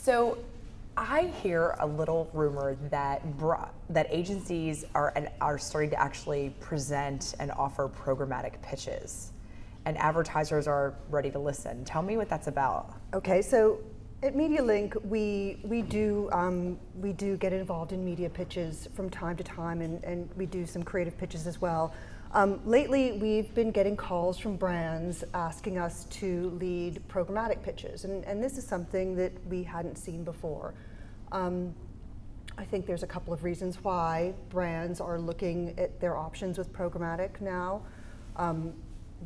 So I hear a little rumor that agencies are starting to actually present and offer programmatic pitches, and advertisers are ready to listen. Tell me what that's about. Okay, so at MediaLink, we do get involved in media pitches from time to time, and we do some creative pitches as well. Lately, we've been getting calls from brands asking us to lead programmatic pitches, and this is something that we hadn't seen before. I think there's a couple of reasons why brands are looking at their options with programmatic now.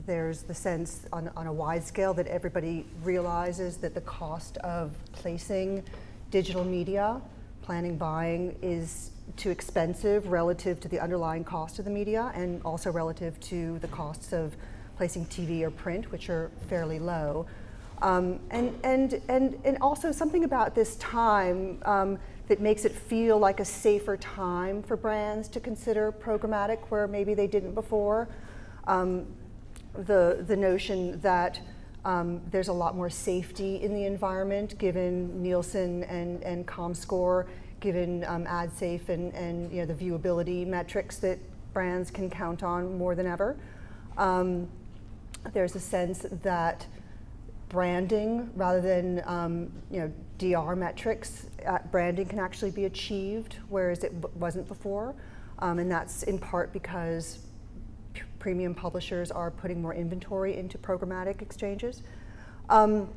There's the sense on a wide scale that everybody realizes that the cost of placing digital media, planning, buying, is too expensive relative to the underlying cost of the media, and also relative to the costs of placing TV or print, which are fairly low. And also something about this time that makes it feel like a safer time for brands to consider programmatic where maybe they didn't before. The notion that there's a lot more safety in the environment given Nielsen and ComScore, given AdSafe and the viewability metrics that brands can count on more than ever. There's a sense that branding, rather than DR metrics, branding can actually be achieved, whereas it wasn't before, and that's in part because premium publishers are putting more inventory into programmatic exchanges, and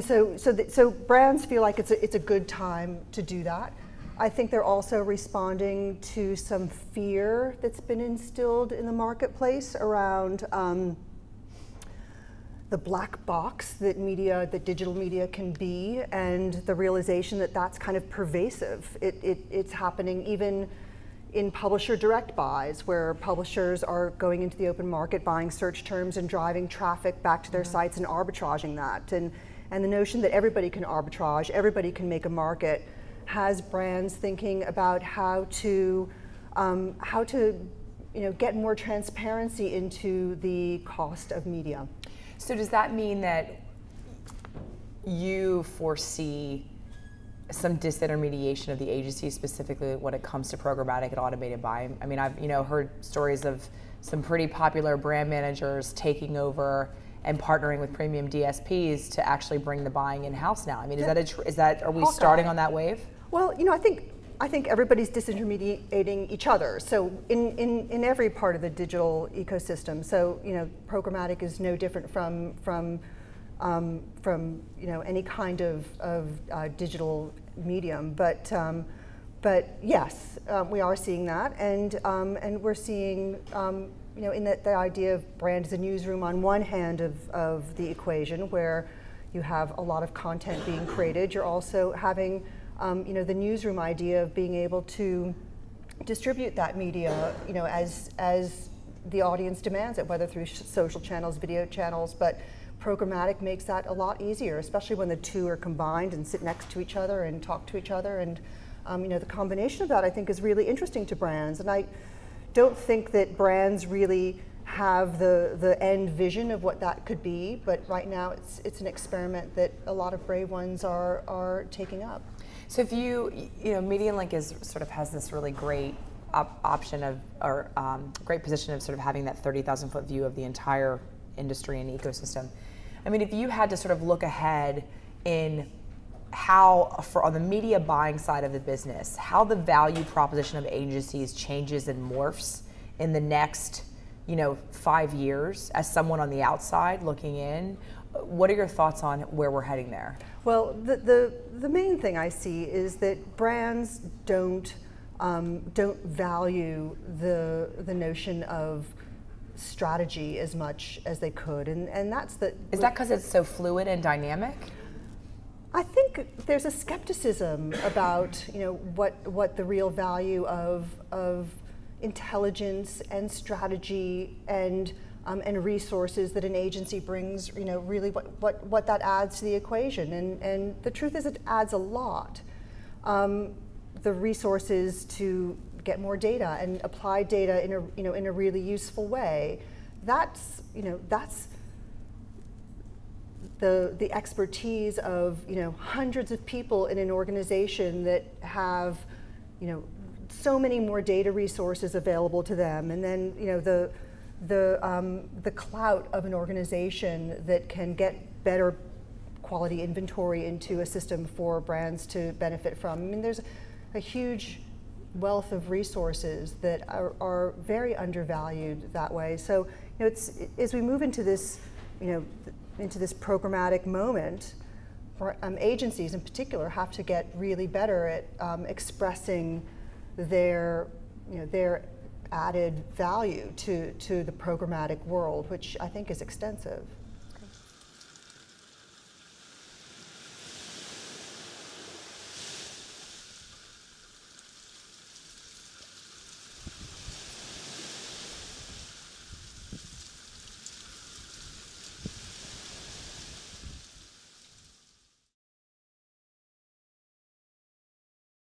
so brands feel like it's a good time to do that. I think they're also responding to some fear that's been instilled in the marketplace around the black box that digital media can be, and the realization that that's kind of pervasive. It's happening even in publisher direct buys, where publishers are going into the open market, buying search terms and driving traffic back to their sites and arbitraging that. And the notion that everybody can arbitrage, everybody can make a market, has brands thinking about how to get more transparency into the cost of media. So does that mean that you foresee some disintermediation of the agency, specifically when it comes to programmatic and automated buying? I mean, I've heard stories of some pretty popular brand managers taking over and partnering with premium DSPs to actually bring the buying in-house now. I mean, are we starting on that wave? Well, I think everybody's disintermediating each other. So in every part of the digital ecosystem. So programmatic is no different from any kind of digital medium. But yes, we are seeing that, and we're seeing in the idea of brand as a newsroom on one hand of the equation, where you have a lot of content being created. You're also having the newsroom idea of being able to distribute that media, as the audience demands it, whether through social channels, video channels. But programmatic makes that a lot easier, especially when the two are combined and sit next to each other and talk to each other. And the combination of that, I think, is really interesting to brands. And I don't think that brands really have the end vision of what that could be. But right now, it's an experiment that a lot of brave ones are taking up. So if MediaLink has this really great option of, or great position of sort of having that 30,000-foot view of the entire industry and ecosystem. I mean, if you had to sort of look ahead in how, on the media buying side of the business, how the value proposition of agencies changes and morphs in the next 5 years, as someone on the outside looking in, what are your thoughts on where we're heading there? Well, the main thing I see is that brands don't value the notion of strategy as much as they could, and that's the. Is that because it's so fluid and dynamic? I think there's a skepticism about what the real value of intelligence and strategy and resources that an agency brings, really what that adds to the equation. And the truth is, it adds a lot. The resources to get more data and apply data in a really useful way. That's the expertise of hundreds of people in an organization that have so many more data resources available to them, and then the clout of an organization that can get better quality inventory into a system for brands to benefit from. I mean, there's a huge wealth of resources that are very undervalued that way. So it's as we move into this into this programmatic moment, agencies in particular have to get really better at expressing their added value to the programmatic world, which I think is extensive.